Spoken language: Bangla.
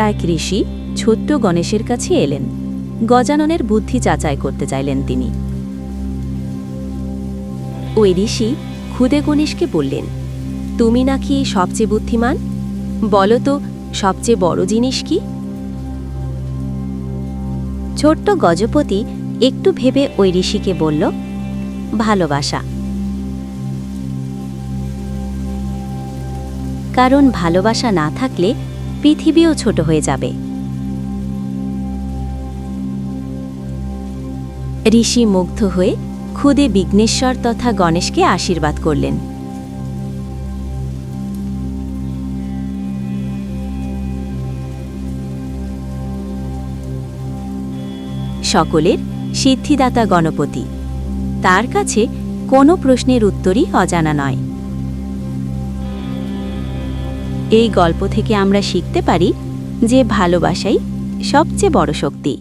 এক ঋষি ছোট্ট গণেশের কাছে এলেন। গজাননের বুদ্ধি যাচাই করতে চাইলেন তিনি। ওই ঋষি ক্ষুদে গণেশকে বললেন, তুমি নাকি সবচেয়ে বুদ্ধিমান, বলো তো সবচেয়ে বড় জিনিস কি? ছোট্ট গজপতি একটু ভেবে ওই ঋষিকে বলল, ভালোবাসা। কারণ ভালোবাসা না থাকলে পৃথিবীও ছোট হয়ে যাবে। ঋষি মুগ্ধ হয়ে ক্ষুদে বিঘ্নেশ্বর তথা গণেশকে আশীর্বাদ করলেন। সকলের সিদ্ধিদাতা গণপতি, তার কাছে কোনো প্রশ্নের উত্তরই অজানা নয়। এই গল্প থেকে আমরা শিখতে পারি যে ভালোবাসাই সবচেয়ে বড় শক্তি।